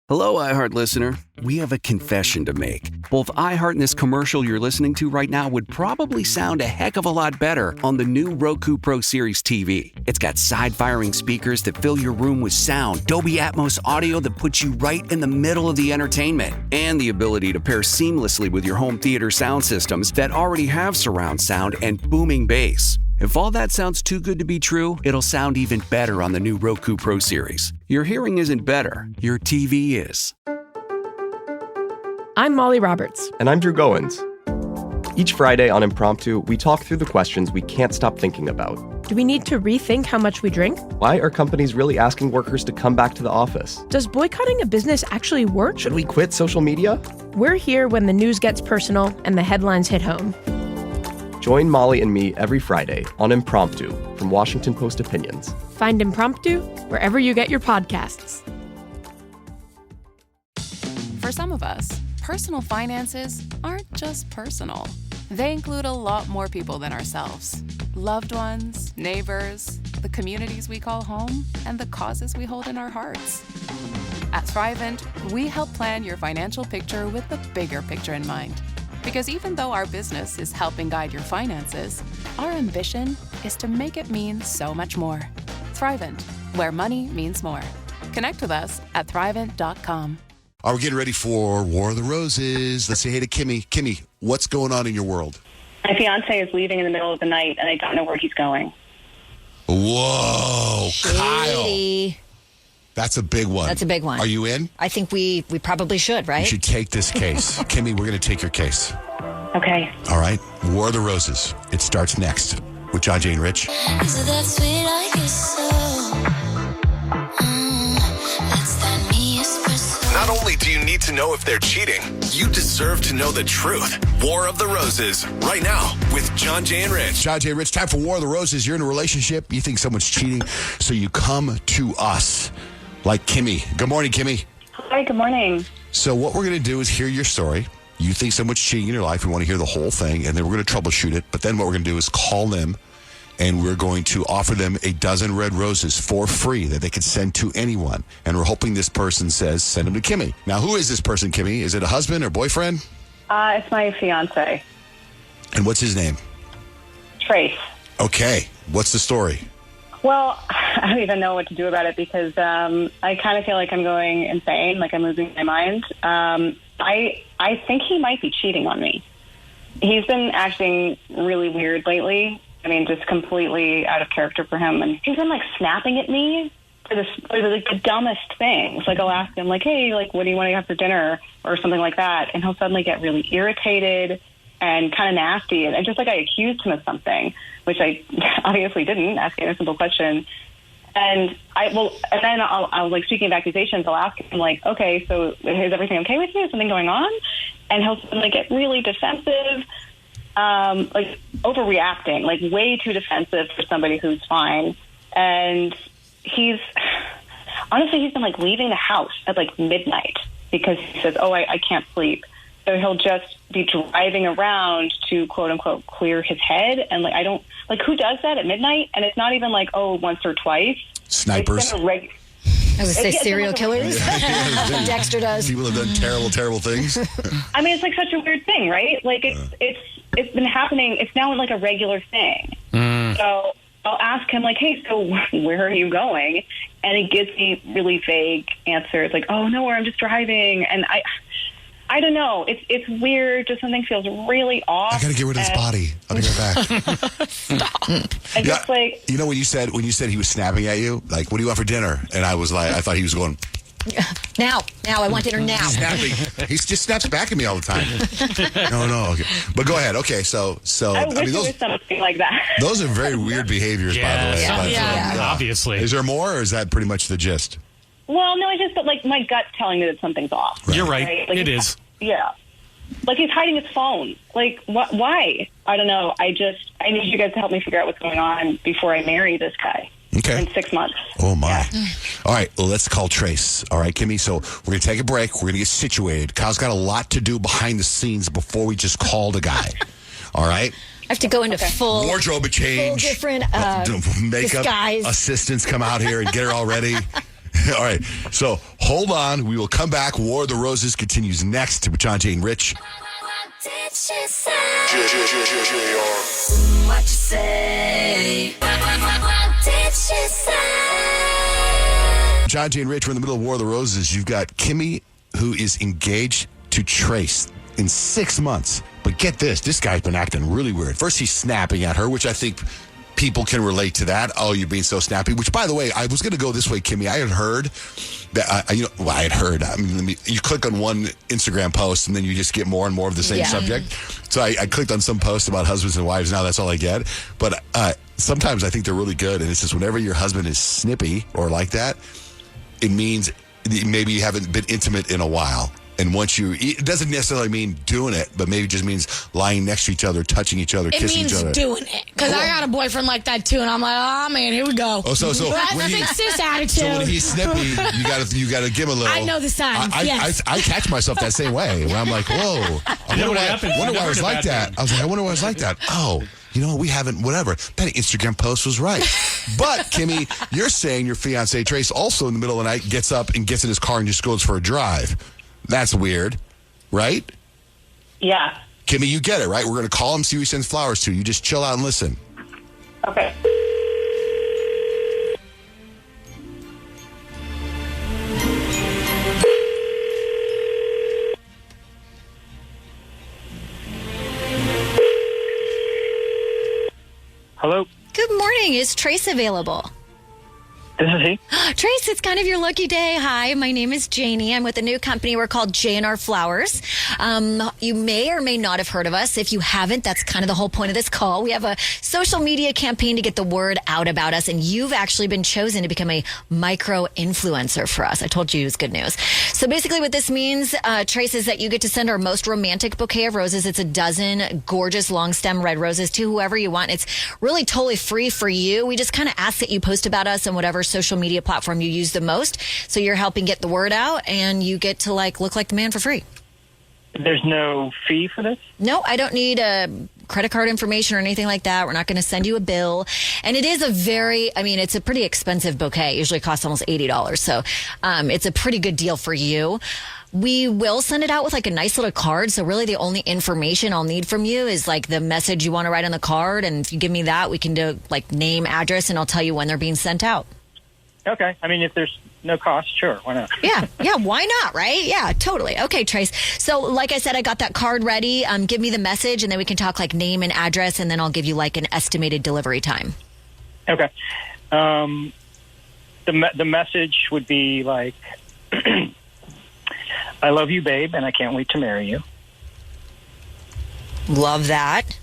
Hello, iHeart listener. We have a confession to make. Both iHeart and this commercial you're listening to right now would probably sound a heck of a lot better on the new Roku Pro Series TV. It's got side-firing speakers that fill your room with sound, Dolby Atmos audio that puts you right in the middle of the entertainment, and the ability to pair seamlessly with your home theater sound systems that already have surround sound and booming bass. If all that sounds too good to be true, it'll sound even better on the new Roku Pro Series. Your hearing isn't better, your TV is. I'm Molly Roberts. And I'm Drew Goins. Each Friday on Impromptu, we talk through the questions we can't stop thinking about. Do we need to rethink how much we drink? Why are companies really asking workers to come back to the office? Does boycotting a business actually work? Should we quit social media? We're here when the news gets personal and the headlines hit home. Join Molly and me every Friday on Impromptu from Washington Post Opinions. Find Impromptu wherever you get your podcasts. For some of us, personal finances aren't just personal. They include a lot more people than ourselves. Loved ones, neighbors, the communities we call home, and the causes we hold in our hearts. At Thrivant, we help plan your financial picture with the bigger picture in mind. Because even though our business is helping guide your finances, our ambition is to make it mean so much more. Thrivant, where money means more. Connect with us at Thrivant.com. All right, we're getting ready for War of the Roses. Let's say hey to Kimmy. Kimmy, what's going on in your world? My fiancé is leaving in the middle of the night, and I don't know where he's going. Whoa, Shady. Kyle. That's a big one. That's a big one. Are you in? I think we probably should, right? You should take this case. Kimmy, we're going to take your case. Okay. All right. War of the Roses. It starts next with Johnjay and Rich. Is it that sweet I guess so? It's that me espresso. Not only do you need to know if they're cheating, you deserve to know the truth. War of the Roses, right now with Johnjay and Rich. Johnjay and Rich, time for War of the Roses. You're in a relationship. You think someone's cheating, so you come to us. Like Kimmy. Good morning, Kimmy. Hi, good morning. So what we're going to do is hear your story. You think someone's cheating in your life. We want to hear the whole thing, and then we're going to troubleshoot it. But then what we're going to do is call them, and we're going to offer them a dozen red roses for free that they can send to anyone. And we're hoping this person says, send them to Kimmy. Now, who is this person, Kimmy? Is it a husband or boyfriend? It's my fiancé, And what's his name? Trace. Okay. What's the story? Well, I don't even know what to do about it because I kind of feel like I'm going insane, like I'm losing my mind. I think he might be cheating on me. He's been acting really weird lately. I mean, just completely out of character for him. And he's been, like, snapping at me for the dumbest things. Like, I'll ask him, like, hey, like, what do you want to have for dinner or something like that. And he'll suddenly get really irritated and kind of nasty. And just like I accused him of something, which I obviously didn't, asking a simple question. And then I'll like, speaking of accusations, I'll ask him, like, okay, so is everything okay with you? Is something going on? And he'll suddenly get really defensive, like overreacting, like way too defensive for somebody who's fine. And he's been like leaving the house at like midnight because he says, oh, I can't sleep. So he'll just be driving around to, quote unquote, clear his head. And like, who does that at midnight? And it's not even like, once or twice. Snipers. I was going to say serial killers. Dexter does. People have done terrible, terrible things. I mean, it's like such a weird thing, right? Like it's been happening. It's now like a regular thing. So I'll ask him, like, hey, so where are you going? And he gives me really vague answers, like, oh, nowhere, I'm just driving. And I don't know. It's weird. Just something feels really off. I got to get rid of this body. I'll be right back. Stop. And just like, you know, when you said he was snapping at you, like, what do you want for dinner? And I was like, I thought he was going, Now, I want dinner now. Snapping. He just snaps back at me all the time. No. Okay. But go ahead. Okay, so I wish it was something like that. Those are very weird behaviors, by the way. Yeah. Obviously. Is there more, or is that pretty much the gist? Well, no, but like my gut's telling me that something's off. Right. You're right. Like, it is. Yeah. Like he's hiding his phone. Like, why? I don't know. I need you guys to help me figure out what's going on before I marry this guy. Okay. In 6 months. Oh, my. Yeah. All right, well, let's call Trace. All right, Kimmy, so we're going to take a break. We're going to get situated. Kyle's got a lot to do behind the scenes before we just call the guy. All right? I have to go into full wardrobe change. Full different makeup disguise. Assistants come out here and get her all ready. All right. So hold on. We will come back. War of the Roses continues next with Johnjay and Rich. What did she say? What you say? What did she say? Johnjay and Rich, we're in the middle of War of the Roses. You've got Kimmy, who is engaged to Trace in 6 months. But get this. This guy's been acting really weird. First, he's snapping at her, which I think people can relate to that. Oh, you're being so snappy. Which, by the way, I was going to go this way, Kimmy. I had heard that, I had heard. I mean, you click on one Instagram post and then you just get more and more of the same subject. So I clicked on some post about husbands and wives. Now that's all I get. But sometimes I think they're really good. And it's just whenever your husband is snippy or like that, it means maybe you haven't been intimate in a while. And once it doesn't necessarily mean doing it, but maybe it just means lying next to each other, touching each other, kissing each other. It means doing it. Because I got a boyfriend like that too, and I'm like, oh man, here we go. Oh, so Let's fix this attitude. So when he's snippy, you gotta give him a little. I know the signs. Yes. I catch myself that same way where I'm like, whoa. I wonder why I was like that. I was like, I wonder why I was like that. Oh. We haven't, whatever. That Instagram post was right. But, Kimmy, you're saying your fiancé, Trace, also in the middle of the night gets up and gets in his car and just goes for a drive. That's weird, right? Yeah. Kimmy, you get it, right? We're going to call him, see who he sends flowers to. You just chill out and listen. Okay. Hello? Good morning. Is Trace available? This is he. Trace, it's kind of your lucky day. Hi, my name is Janie. I'm with a new company. We're called J&R Flowers. You may or may not have heard of us. If you haven't, that's kind of the whole point of this call. We have a social media campaign to get the word out about us, and you've actually been chosen to become a micro-influencer for us. I told you it was good news. So basically what this means, Trace, is that you get to send our most romantic bouquet of roses. It's a dozen gorgeous long stem red roses to whoever you want. It's really totally free for you. We just kind of ask that you post about us on whatever social media platform you use the most. So you're helping get the word out, and you get to look like the man for free. There's no fee for this? No, I don't need credit card information or anything like that. We're not going to send you a bill. And it is it's a pretty expensive bouquet. It usually costs almost $80. So it's a pretty good deal for you. We will send it out with a nice little card. So really the only information I'll need from you is the message you want to write on the card. And if you give me that, we can do name, address, and I'll tell you when they're being sent out. Okay. I mean, if there's no cost, sure. Why not? Yeah, why not, right? Yeah, totally. Okay, Trace. So like I said, I got that card ready. Give me the message, and then we can talk name and address, and then I'll give you an estimated delivery time. Okay. The message would be I love you, babe, and I can't wait to marry you. Love that.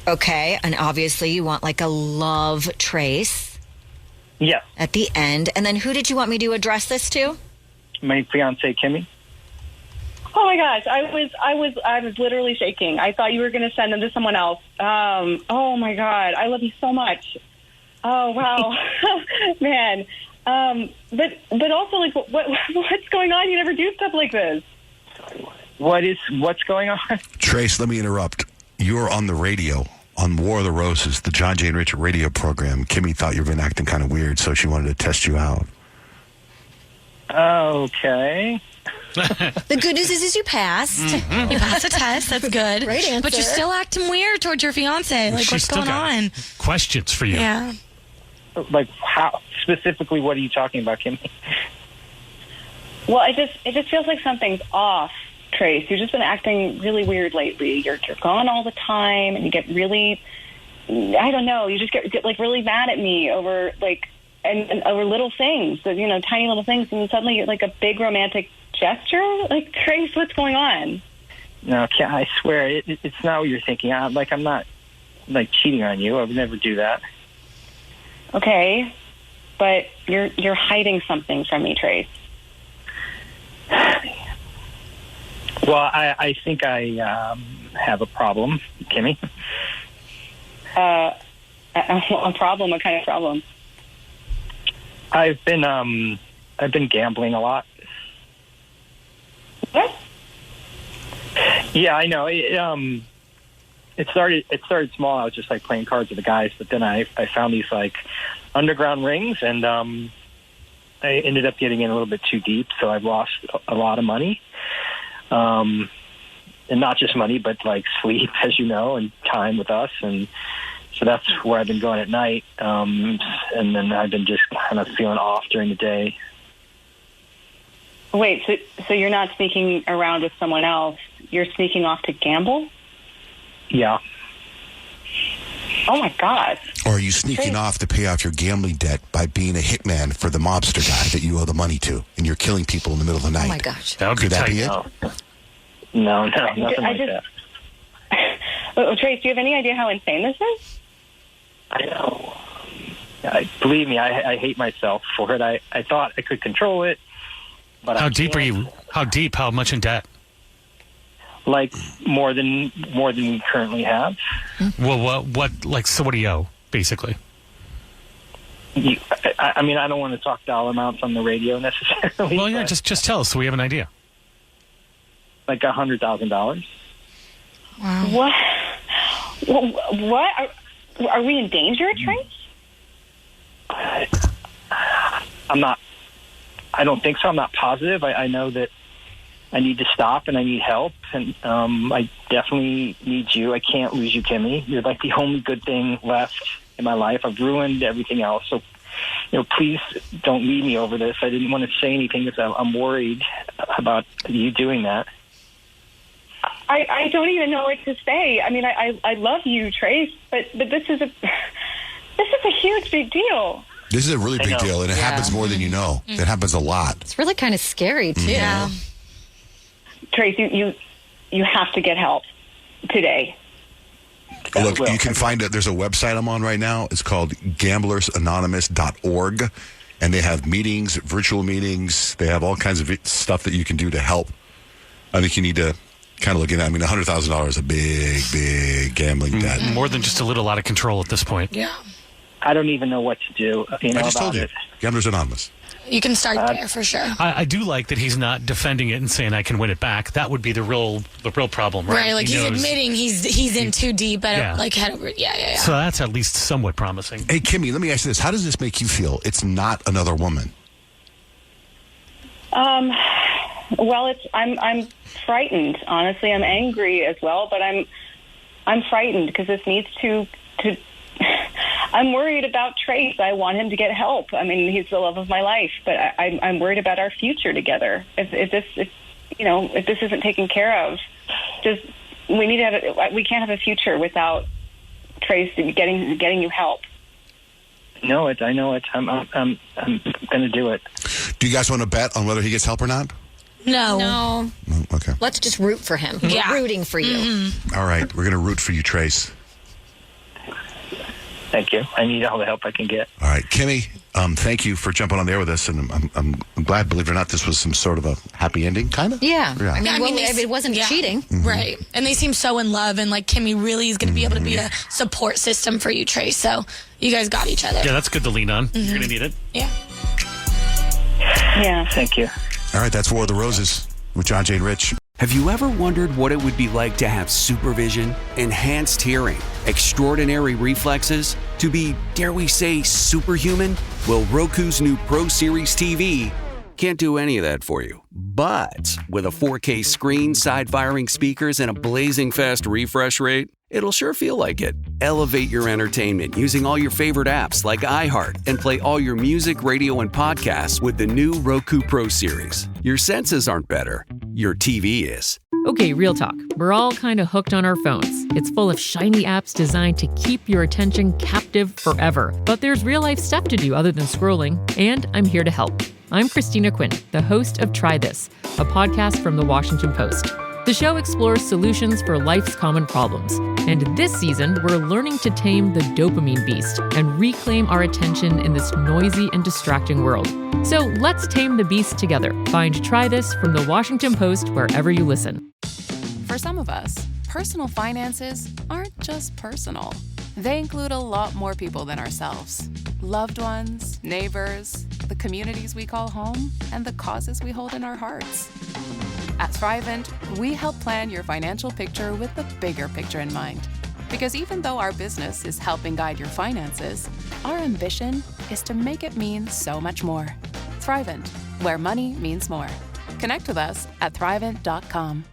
Okay, and obviously you want a love Trace. Yeah. At the end. And then who did you want me to address this to? My fiancé, Kimmy. Oh my gosh, I was literally shaking. I thought you were going to send them to someone else. Oh my God, I love you so much. Oh wow, man. But also what's going on? You never do stuff like this. What's going on? Trace, let me interrupt. You're on the radio. On War of the Roses, the Johnjay and Rich radio program. Kimmy thought you were been acting kind of weird, so she wanted to test you out. Okay. The good news is you passed. Mm-hmm. You passed the test. That's good. Great answer. But you're still acting weird towards your fiance. What's going on? Questions for you. Yeah. How specifically? What are you talking about, Kimmy? Well, it just feels like something's off. Trace, you've just been acting really weird lately. You're gone all the time, and you get really, I don't know, you just get really mad at me over and over little things, tiny little things, and suddenly you're a big romantic gesture. Trace, what's going on? No, I swear it's not what you're thinking. I'm not cheating on you. I would never do that. Okay, but you're hiding something from me, Trace. Well, I think I have a problem, Kimmy. A problem? What kind of problem? I've been gambling a lot. What? Yeah, I know. It started small. I was just playing cards with the guys, but then I found these underground rings, and ended up getting in a little bit too deep, so I've lost a lot of money. And not just money, but like sleep, as you know, and time with us. And so that's where I've been going at night. And then I've been just kind of feeling off during the day. Wait, so you're not sneaking around with someone else. You're sneaking off to gamble? Yeah. Oh, my God. Or are you sneaking off to pay off your gambling debt by being a hitman for the mobster guy that you owe the money to, and you're killing people in the middle of the night? Oh, my gosh. Could that be it? No, nothing like that. Trace, do you have any idea how insane this is? I know. Believe me, I hate myself for it. I thought I could control it, but how deep are you? How deep? How much in debt? Like more than we currently have. Well, what? Like, so what do you owe, basically? I mean, I don't want to talk dollar amounts on the radio necessarily. Well, yeah, just tell us so we have an idea. Like $100,000. Wow. What? Are we in danger, Trace? I'm not. I don't think so. I'm not positive. I know that I need to stop and I need help, and I definitely need you. I can't lose you, Kimmy. You're like the only good thing left in my life. I've ruined everything else. So, please don't leave me over this. I didn't want to say anything because I'm worried about you doing that. I don't even know what to say. I mean, I love you, Trace, but this is a huge big deal. This is a really big deal, and it happens more than you know. It happens a lot. It's really kind of scary, too. Yeah. Trace, you have to get help today. Look, you can find it. There's a website I'm on right now. It's called gamblersanonymous.org, and they have meetings, virtual meetings. They have all kinds of stuff that you can do to help. I think you need to kind of look at it. I mean, $100,000 is a big gambling debt. More than just a little out of control at this point. Yeah. I don't even know what to do. I just told you. Gamblers Anonymous. You can start there for sure. I do like that he's not defending it and saying I can win it back. That would be the real problem, right? Right, like he's admitting he's in too deep. Yeah. Yeah. So that's at least somewhat promising. Hey, Kimmy, let me ask you this: how does this make you feel? It's not another woman. Well, I'm frightened. Honestly, I'm angry as well, but I'm frightened because this needs to. I'm worried about Trace. I want him to get help. I mean, he's the love of my life, but I'm worried about our future together. If this isn't taken care of, we can't have a future without Trace getting you help. I know it. I'm going to do it. Do you guys want to bet on whether he gets help or not? No. Okay. Let's just root for him. Yeah. We're rooting for you. Mm-hmm. All right. We're going to root for you, Trace. Thank you. I need all the help I can get. All right. Kimmy, thank you for jumping on there with us. And I'm glad, believe it or not, this was some sort of a happy ending, kind of? Yeah. I mean, it wasn't cheating. Mm-hmm. Right. And they seem so in love, and like Kimmy really is going to be able to be a support system for you, Trace. So you guys got each other. Yeah, that's good to lean on. You're going to need it. Yeah. Yeah. Thank you. All right. That's War of the Roses with Johnjay and Rich. Have you ever wondered what it would be like to have supervision, enhanced hearing, extraordinary reflexes, to be, dare we say, superhuman? Well, Roku's new Pro Series TV can't do any of that for you. But with a 4K screen, side-firing speakers, and a blazing fast refresh rate, it'll sure feel like it. Elevate your entertainment using all your favorite apps like iHeart and play all your music, radio, and podcasts with the new Roku Pro Series. Your senses aren't better. Your TV is. Okay, real talk. We're all kind of hooked on our phones. It's full of shiny apps designed to keep your attention captive forever. But there's real-life stuff to do other than scrolling, and I'm here to help. I'm Christina Quinn, the host of Try This, a podcast from The Washington Post. The show explores solutions for life's common problems. And this season, we're learning to tame the dopamine beast and reclaim our attention in this noisy and distracting world. So let's tame the beast together. Find Try This from The Washington Post wherever you listen. For some of us, personal finances aren't just personal. They include a lot more people than ourselves. Loved ones, neighbors, the communities we call home, and the causes we hold in our hearts. At Thrivant, we help plan your financial picture with the bigger picture in mind. Because even though our business is helping guide your finances, our ambition is to make it mean so much more. Thrivant, where money means more. Connect with us at Thrivant.com.